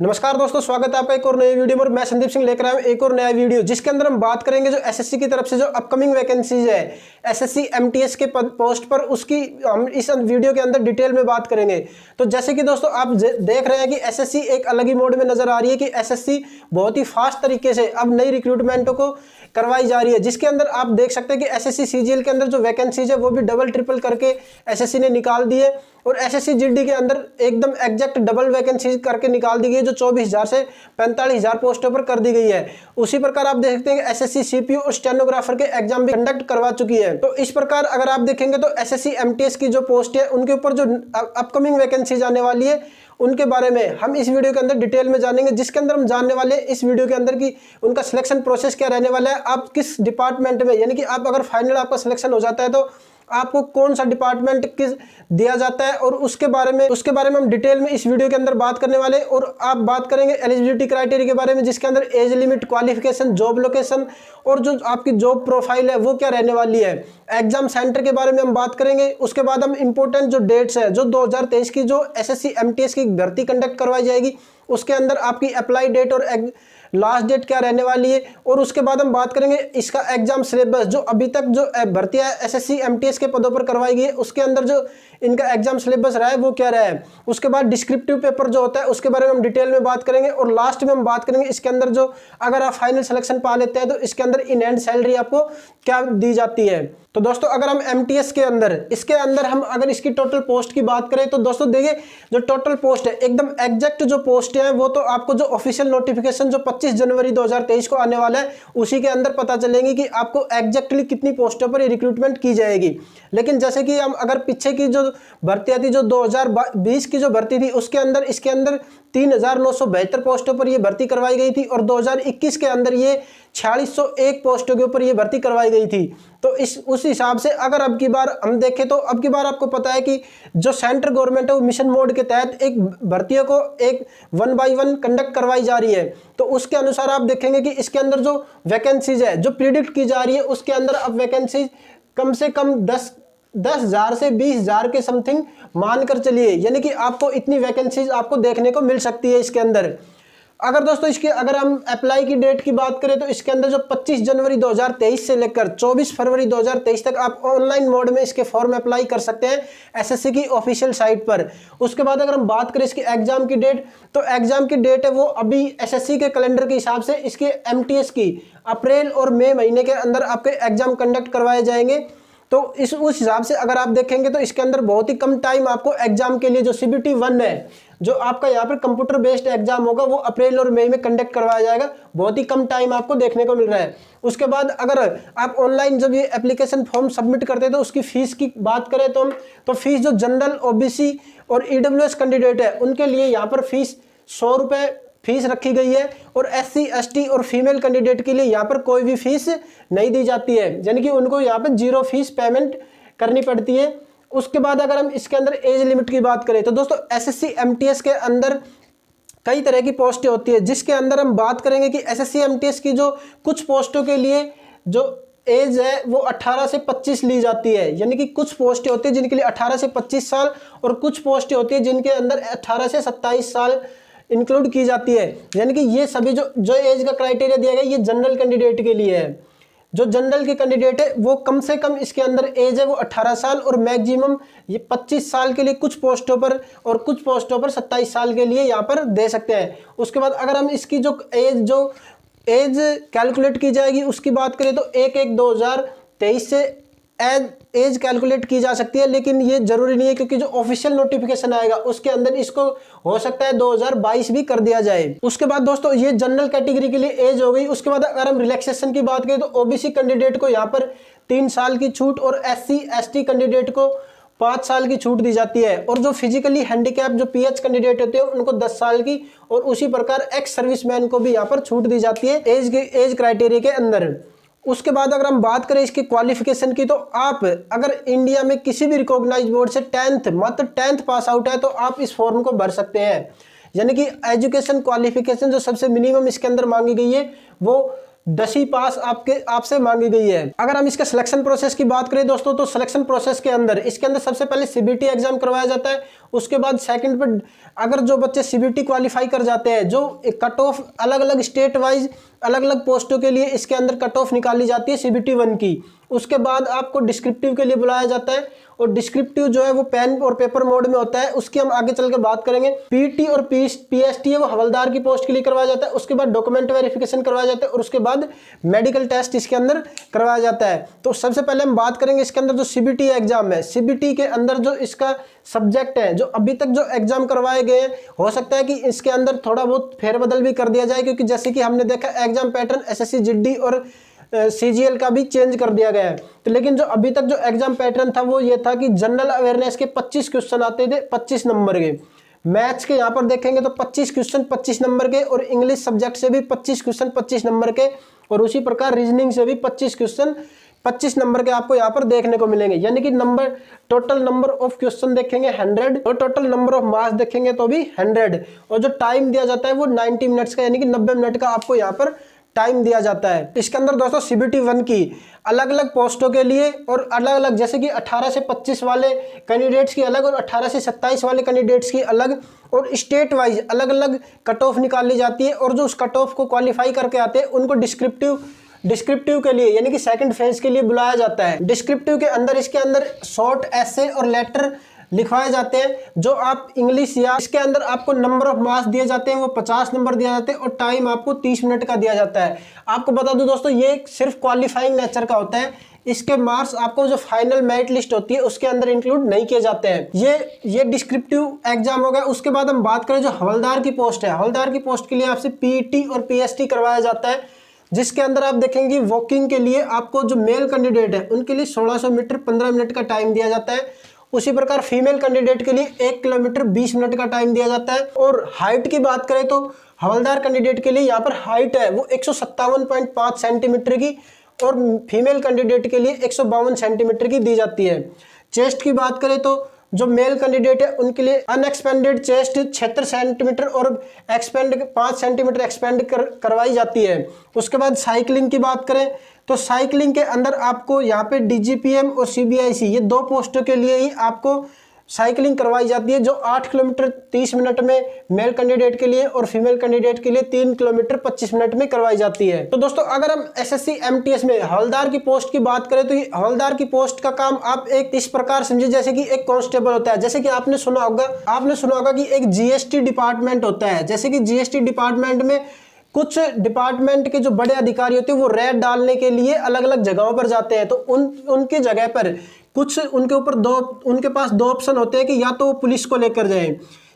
नमस्कार दोस्तों, स्वागत है आपका एक और नए वीडियो में। मैं संदीप सिंह लेकर आया हूं एक और नया वीडियो, जिसके अंदर हम बात करेंगे जो एसएससी की तरफ से जो अपकमिंग वैकेंसीज है एसएससी एमटीएस के पोस्ट पर, उसकी हम इस वीडियो के अंदर डिटेल में बात करेंगे। तो जैसे कि दोस्तों आप देख रहे हैं कि एसएससी एक अलग ही मोड में नजर आ रही है कि एसएससी बहुत ही फास्ट तरीके से अब नई रिक्रूटमेंटों को करवाई जा रही है, जिसके अंदर आप देख सकते हैं कि एसएससी सीजीएल के अंदर जो वैकेंसीज है वो भी डबल ट्रिपल करके एसएससी ने निकाल दी है, और एसएससी जीडी के अंदर एकदम एग्जैक्ट डबल वैकेंसी करके निकाल दी गई है, जो 24,000 से 45,000 पोस्टों पर कर दी गई है। उसी प्रकार आप देख सकते हैं कि एसएससी सीपीयू और स्टेनोग्राफर के एग्जाम भी कंडक्ट करवा चुकी है। तो इस प्रकार अगर आप देखेंगे तो एसएससी एमटीएस की जो पोस्ट है उनके ऊपर जो अपकमिंग वैकेंसीज आने वाली है उनके बारे में हम इस वीडियो के अंदर डिटेल में जानेंगे, जिसके अंदर हम जानने वाले हैं इस वीडियो के अंदर कि उनका सिलेक्शन प्रोसेस क्या रहने वाला है, आप किस डिपार्टमेंट में, यानी कि आप अगर फाइनल आपका सिलेक्शन हो जाता है तो आपको कौन सा डिपार्टमेंट किस दिया जाता है, और उसके बारे में हम डिटेल में इस वीडियो के अंदर बात करने वाले हैं। और आप बात करेंगे एलिजिबिलिटी क्राइटेरिया के बारे में, जिसके अंदर age limit, qualification, job location और जो आपकी जॉब प्रोफाइल है वो क्या रहने वाली है। एग्जाम सेंटर के बारे में हम बात करेंगे। उसके बाद हम इंपॉर्टेंट जो डेट्स है, जो 2023 की जो एसएससी एमटीएस की भर्ती कंडक्ट करवाई जाएगी उसके अंदर आपकी अप्लाई डेट और लास्ट डेट क्या रहने वाली है। और उसके बाद हम बात करेंगे इसका एग्जाम सिलेबस, जो अभी तक जो भर्तियां एसएससी एमटीएस के पदों पर करवाई गई है उसके अंदर जो इनका एग्जाम सिलेबस रहा है वो क्या रहा है। उसके बाद डिस्क्रिप्टिव पेपर जो होता है उसके बारे में हम डिटेल में बात करेंगे, और लास्ट में हम बात करेंगे इसके अंदर जो अगर आप फाइनल सिलेक्शन पा लेते हैं तो इसके अंदर इन हैंड सैलरी आपको क्या दी जाती है। तो दोस्तों अगर हम एमटीएस के अंदर हम अगर इसकी टोटल पोस्ट की बात करें तो दोस्तों देखिए जो टोटल पोस्ट है एकदम एग्जैक्ट जो पोस्ट है वो तो आपको जो ऑफिशियल नोटिफिकेशन जो 25 जनवरी 2023 को आने वाला है उसी के अंदर पता चलेंगे कि आपको एग्जैक्टली कितनी पोस्टों पर रिक्रूटमेंट की जाएगी। लेकिन जैसे कि हम अगर पीछे की जो भर्तियां थी, जो 2020 की जो भर्ती थी उसके अंदर इसके अंदर 3,972 पोस्टों पर ये भर्ती करवाई गई थी, और 2021 के अंदर ये 4601 पोस्टों के ऊपर ये भर्ती करवाई गई थी। तो उस हिसाब से अगर अब की बार हम देखें तो अब की बार आपको पता है कि जो सेंट्रल गवर्नमेंट है वो मिशन मोड के तहत एक भर्तियों को एक 1 बाय 1 कंडक्ट करवाई जा रही है। तो उसके अनुसार आप देखेंगे कि इसके अंदर जो वैकेंसीज है जो प्रिडिक्ट की जा रही है उसके अंदर अब वैकेंसीज कम से कम 10,000 से 20,000 के समथिंग मानकर चलिए, यानी कि आपको इतनी वैकेंसीज आपको देखने को मिल सकती है इसके अंदर। अगर दोस्तों अगर हम अप्लाई की डेट की बात करें तो इसके अंदर जो 25 जनवरी 2023 से लेकर 24 फरवरी 2023 तक आप ऑनलाइन मोड में इसके फॉर्म अप्लाई कर सकते हैं एसएससी की ऑफिशियल साइट पर। उसके बाद अगर हम बात करें इसकी एग्जाम की डेट, तो एग्जाम की डेट है वो अभी एसएससी के कैलेंडर के हिसाब से इसके एमटीएस की अप्रैल और मई महीने के अंदर आपके एग्जाम कंडक्ट करवाए जाएंगे। तो उस हिसाब से अगर आप देखेंगे तो इसके अंदर बहुत ही कम टाइम आपको एग्जाम के लिए जो CBT 1 है, जो आपका यहाँ पर कंप्यूटर बेस्ड एग्जाम होगा वो अप्रैल और मई में कंडक्ट करवाया जाएगा। बहुत ही कम टाइम आपको देखने को मिल रहा है। उसके बाद अगर आप ऑनलाइन जब ये एप्लीकेशन फॉर्म सबमिट करते हैं तो उसकी फीस की बात करें तो फीस जो जनरल, OBC और EWS कैंडिडेट है उनके लिए यहाँ पर फीस 100 रुपये फीस रखी गई है, और SC ST और फीमेल कैंडिडेट के लिए यहाँ पर कोई भी फीस नहीं दी जाती है, यानी कि उनको यहाँ पर 0 फीस पेमेंट करनी पड़ती है। उसके बाद अगर हम इसके अंदर एज लिमिट की बात करें तो दोस्तों एसएससी एमटीएस के अंदर कई तरह की पोस्टें होती है, जिसके अंदर हम बात करेंगे कि एसएससी एमटीएस की जो कुछ पोस्टों के लिए जो एज है वो 18 से 25 ली जाती है, यानी कि कुछ पोस्टें होती है जिनके लिए 18 से 25 साल और कुछ पोस्टें होती है जिनके अंदर 18 से 27 साल इंक्लूड की जाती है। यानी कि ये सभी जो एज का क्राइटेरिया दिया गया ये जनरल कैंडिडेट के लिए है। जो जनरल के कैंडिडेट है वो कम से कम इसके अंदर एज है वो 18 साल और मैक्सिमम ये 25 साल के लिए कुछ पोस्टों पर, और कुछ पोस्टों पर 27 साल के लिए यहाँ पर दे सकते हैं। उसके बाद अगर हम इसकी जो एज कैलकुलेट की जाएगी उसकी बात करें तो 1/1/2023 से एज कैलकुलेट की जा सकती है, लेकिन ये जरूरी नहीं है क्योंकि जो ऑफिशियल नोटिफिकेशन आएगा उसके अंदर इसको हो सकता है 2022 भी कर दिया जाए। उसके बाद दोस्तों ये जनरल कैटेगरी के लिए एज हो गई। उसके बाद अगर हम रिलैक्सेशन की बात करें तो OBC कैंडिडेट को यहाँ पर 3 साल की छूट, और SC ST कैंडिडेट को 5 साल की छूट दी जाती है, और जो फिजिकली हैंडीकैप जो PH कैंडिडेट होते हैं उनको 10 साल की, और उसी प्रकार एक्स सर्विसमैन को भी यहाँ पर छूट दी जाती है एज क्राइटेरिया के अंदर। उसके बाद अगर हम बात करें इसकी क्वालिफिकेशन की तो आप अगर इंडिया में किसी भी रिकॉग्नाइज बोर्ड से 10th पास आउट है तो आप इस फॉर्म को भर सकते हैं। यानी कि एजुकेशन क्वालिफिकेशन जो सबसे मिनिमम इसके अंदर मांगी गई है वो 10वीं पास आपसे मांगी गई है। अगर हम इसका सिलेक्शन प्रोसेस की बात करें दोस्तों, तो सिलेक्शन प्रोसेस के अंदर इसके अंदर सबसे पहले सीबीटी एग्जाम करवाया जाता है। उसके बाद सेकंड पे अगर जो बच्चे सीबीटी क्वालिफाई कर जाते हैं, जो कट ऑफ अलग अलग स्टेट वाइज अलग अलग पोस्टों के लिए इसके अंदर कट ऑफ निकाली जाती है सीबीटी 1 की। उसके बाद आपको डिस्क्रिप्टिव के लिए बुलाया जाता है, और डिस्क्रिप्टिव जो है वो पेन और पेपर मोड में होता है, उसकी हम आगे चल के बात करेंगे। पीटी और पीएसटी है वो हवलदार की पोस्ट के लिए करवाया जाता है। उसके बाद डॉक्यूमेंट वेरिफिकेशन करवाया जाता है, और उसके बाद मेडिकल टेस्ट इसके अंदर करवाया जाता है। तो सबसे पहले हम बात करेंगे इसके अंदर जो सीबीटी एग्जाम है, सीबीटी के अंदर जो इसका सब्जेक्ट है, जो अभी तक जो एग्जाम करवाए गए हैं, हो सकता है कि इसके अंदर थोड़ा बहुत फेरबदल भी कर दिया जाए, क्योंकि जैसे कि हमने देखा एग्जाम पैटर्न एसएससी जीडी और सीजीएल का भी चेंज कर दिया गया है। तो लेकिन जो अभी तक जो एग्जाम पैटर्न था वो ये था कि जनरल अवेयरनेस के 25 क्वेश्चन आते थे 25 नंबर के, मैथ्स के यहाँ पर देखेंगे तो 25 क्वेश्चन 25 नंबर के, और इंग्लिश सब्जेक्ट से भी 25 क्वेश्चन 25 नंबर के, और उसी प्रकार रीजनिंग से भी 25 क्वेश्चन 25 नंबर के आपको यहाँ पर देखने को मिलेंगे। यानी कि टोटल नंबर ऑफ क्वेश्चन देखेंगे 100, और टोटल नंबर ऑफ मार्क्स देखेंगे तो भी 100, और जो टाइम दिया जाता है वो 90 मिनट्स का, यानी कि 90 मिनट का आपको यहाँ पर टाइम दिया जाता है। इसके अंदर दोस्तों सीबीटी 1 की अलग अलग पोस्टों के लिए और अलग अलग, जैसे कि 18 से 25 वाले कैंडिडेट्स की अलग, और 18 से 27 वाले कैंडिडेट्स की अलग, और स्टेट वाइज अलग अलग कट ऑफ निकाली जाती है। और जो उस कट ऑफ को क्वालिफाई करके आते हैं उनको डिस्क्रिप्टिव के लिए, यानी कि सेकंड फेज के लिए बुलाया जाता है। डिस्क्रिप्टिव के अंदर इसके अंदर शॉर्ट एसे और लेटर लिखवाए जाते हैं, जो आप इंग्लिश या इसके अंदर आपको नंबर ऑफ मार्क्स दिए जाते हैं वो 50 नंबर दिया जाते हैं, और टाइम आपको 30 मिनट का दिया जाता है। आपको बता दूं दोस्तों, ये सिर्फ क्वालिफाइंग नेचर का होता है, इसके मार्क्स आपको जो फाइनल मेरिट लिस्ट होती है उसके अंदर इंक्लूड नहीं किए जाते हैं। ये डिस्क्रिप्टिव एग्जाम हो गया। उसके बाद हम बात करें जो हवलदार की पोस्ट है, हवलदार की पोस्ट के लिए आपसे पीटी और पीएसटी करवाया जाता है, जिसके अंदर आप देखेंगे वॉकिंग के लिए आपको जो मेल कैंडिडेट है उनके लिए 1600 मीटर 15 मिनट का टाइम दिया जाता है। उसी प्रकार फीमेल कैंडिडेट के लिए 1 किलोमीटर 20 मिनट का टाइम दिया जाता है। और हाइट की बात करें तो हवलदार कैंडिडेट के लिए यहाँ पर हाइट है वो 157.5 सेंटीमीटर की, और फीमेल कैंडिडेट के लिए 152 सेंटीमीटर की दी जाती है। चेस्ट की बात करें तो जो मेल कैंडिडेट है उनके लिए अनएक्सपेंडेड चेस्ट 76 सेंटीमीटर और एक्सपेंड 5 सेंटीमीटर एक्सपेंड करवाई जाती है। उसके बाद साइकिलिंग की बात करें तो साइकिलिंग के अंदर आपको यहाँ पे डीजीपीएम और सीबीआईसी ये 2 पोस्टों के लिए ही आपको साइकिलिंग करवाई जाती है, जो 8 किलोमीटर 30 मिनट में मेल कैंडिडेट के लिए और फीमेल कैंडिडेट के लिए 3 किलोमीटर 25 मिनट में करवाई जाती है। तो दोस्तों अगर हम एसएससी एमटीएस में हवलदार की पोस्ट की बात करें तो ये हवलदार की पोस्ट का काम आप एक इस प्रकार समझिए जैसे कि एक कांस्टेबल होता है। जैसे कि आपने सुना होगा कि एक जीएसटी डिपार्टमेंट होता है। जैसे कि जीएसटी डिपार्टमेंट में कुछ डिपार्टमेंट के जो बड़े अधिकारी होते हैं वो रेड डालने के लिए अलग अलग जगहों पर जाते हैं, तो उनकी जगह पर कुछ उनके पास 2 ऑप्शन होते हैं कि या तो वो पुलिस को लेकर जाएं,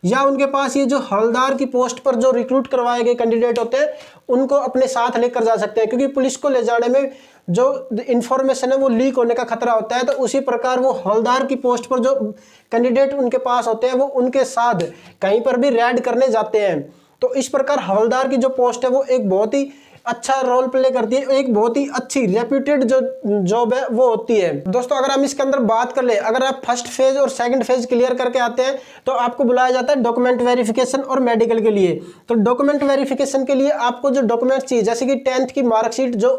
या उनके पास ये जो हवलदार की पोस्ट पर जो रिक्रूट करवाए गए कैंडिडेट होते हैं उनको अपने साथ लेकर जा सकते हैं, क्योंकि पुलिस को ले जाने में जो इन्फॉर्मेशन है वो लीक होने का खतरा होता है। तो उसी प्रकार वो हवलदार की पोस्ट पर जो कैंडिडेट उनके पास होते हैं वो उनके साथ कहीं पर भी रेड करने जाते हैं। तो इस प्रकार हवलदार की जो पोस्ट है वो एक बहुत ही अच्छा रोल प्ले करती है, एक बहुत ही अच्छी रेप्यूटेड जो जॉब है वो होती है। दोस्तों अगर हम इसके अंदर बात कर ले, अगर आप फर्स्ट फेज और सेकंड फेज क्लियर करके आते हैं तो आपको बुलाया जाता है डॉक्यूमेंट वेरिफिकेशन और मेडिकल के लिए। तो डॉक्यूमेंट वेरिफिकेशन के लिए आपको जो डॉक्यूमेंट्स चाहिए, जैसे कि 10th की मार्कशीट जो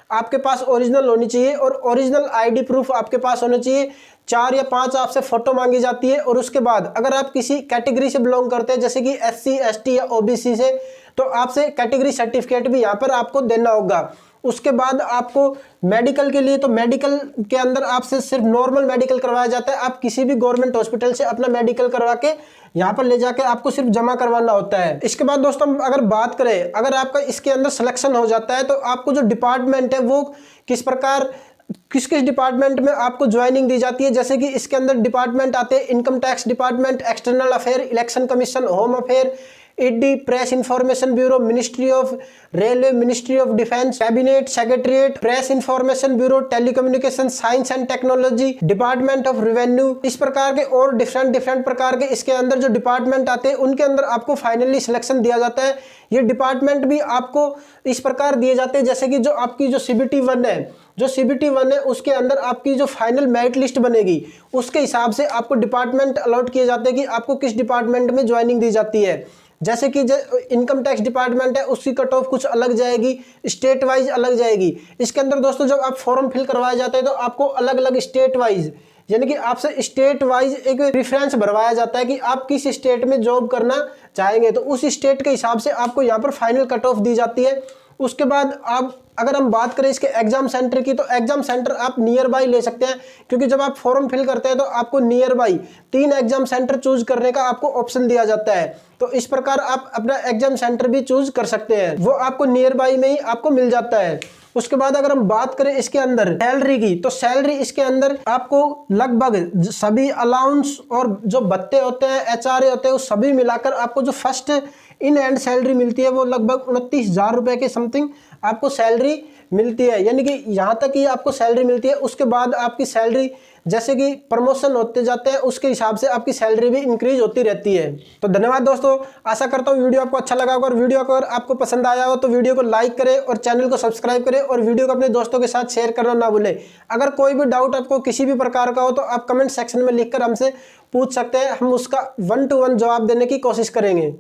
आपके पास ओरिजिनल होनी चाहिए, और ओरिजिनल आईडी प्रूफ आपके पास होना चाहिए। 4 या 5 आपसे फोटो मांगी जाती है। और उसके बाद अगर आप किसी कैटेगरी से बिलोंग करते हैं, जैसे कि SC ST या OBC से, तो आपसे कैटेगरी सर्टिफिकेट भी यहाँ पर आपको देना होगा। उसके बाद आपको मेडिकल के लिए, तो मेडिकल के अंदर आपसे सिर्फ नॉर्मल मेडिकल करवाया जाता है। आप किसी भी गवर्नमेंट हॉस्पिटल से अपना मेडिकल करवा के यहाँ पर ले जाके आपको सिर्फ जमा करवाना होता है। इसके बाद दोस्तों अगर बात करें, अगर आपका इसके अंदर सिलेक्शन हो जाता है तो आपको जो डिपार्टमेंट है वो किस प्रकार किस डिपार्टमेंट में आपको ज्वाइनिंग दी जाती है। जैसे कि इसके अंदर डिपार्टमेंट आते हैं income tax department, external affair, election commission, home affair, ED, press information bureau, ministry of railway, ministry of defence, cabinet secretariat, press information bureau, telecommunication, science and technology, department of revenue. इस प्रकार के और different प्रकार के इसके अंदर जो department आते हैं उनके अंदर आपको फाइनली सिलेक्शन दिया जाता है। ये डिपार्टमेंट भी आपको इस प्रकार दिए जाते हैं, जैसे कि जो आपकी जो CBT 1 है, जो CBT 1 है उसके अंदर आपकी जो फाइनल मेरिट लिस्ट बनेगी उसके हिसाब से आपको डिपार्टमेंट अलॉट किए जाते हैं कि आपको किस डिपार्टमेंट में ज्वाइनिंग दी जाती है। जैसे कि इनकम टैक्स डिपार्टमेंट है उसकी कट ऑफ कुछ अलग जाएगी, स्टेट वाइज अलग जाएगी। इसके अंदर दोस्तों जब आप फॉर्म फिल करवाए जाते हैं तो आपको अलग अलग स्टेट वाइज, यानी कि आपसे स्टेट वाइज एक प्रेफरेंस भरवाया जाता है कि आप किस स्टेट में जॉब करना चाहेंगे, तो उस स्टेट के हिसाब से आपको यहाँ पर फाइनल कट ऑफ दी जाती है। उसके बाद आप अगर हम बात करें इसके एग्जाम सेंटर की, तो एग्जाम सेंटर आप नियर बाई ले सकते हैं, क्योंकि जब आप फॉर्म फिल करते हैं तो आपको near by 3 exam centre choose करने का आपको ऑप्शन दिया जाता है। तो इस प्रकार आप अपना एग्जाम सेंटर भी चूज कर सकते हैं, वो आपको नियर बाई में ही आपको मिल जाता है। उसके बाद अगर हम बात करें इसके अंदर सैलरी की, तो सैलरी इसके अंदर आपको लगभग सभी अलाउंस और जो भत्ते होते हैं, एचआरए होते हैं, वो सभी मिलाकर आपको जो फर्स्ट इन एंड सैलरी मिलती है वो लगभग 29,000 रुपए के समथिंग आपको सैलरी मिलती है। यानी कि यहाँ तक ही आपको सैलरी मिलती है। उसके बाद आपकी सैलरी जैसे कि प्रमोशन होते जाते हैं उसके हिसाब से आपकी सैलरी भी इंक्रीज होती रहती है। तो धन्यवाद दोस्तों, आशा करता हूँ वीडियो आपको अच्छा लगा होगा, और वीडियो को अगर आपको पसंद आया हो तो वीडियो को लाइक करें और चैनल को सब्सक्राइब करें, और वीडियो को अपने दोस्तों के साथ शेयर करना ना भूलें। अगर कोई भी डाउट आपको किसी भी प्रकार का हो तो आप कमेंट सेक्शन में लिखकर हमसे पूछ सकते हैं, हम उसका 1 to 1 जवाब देने की कोशिश करेंगे।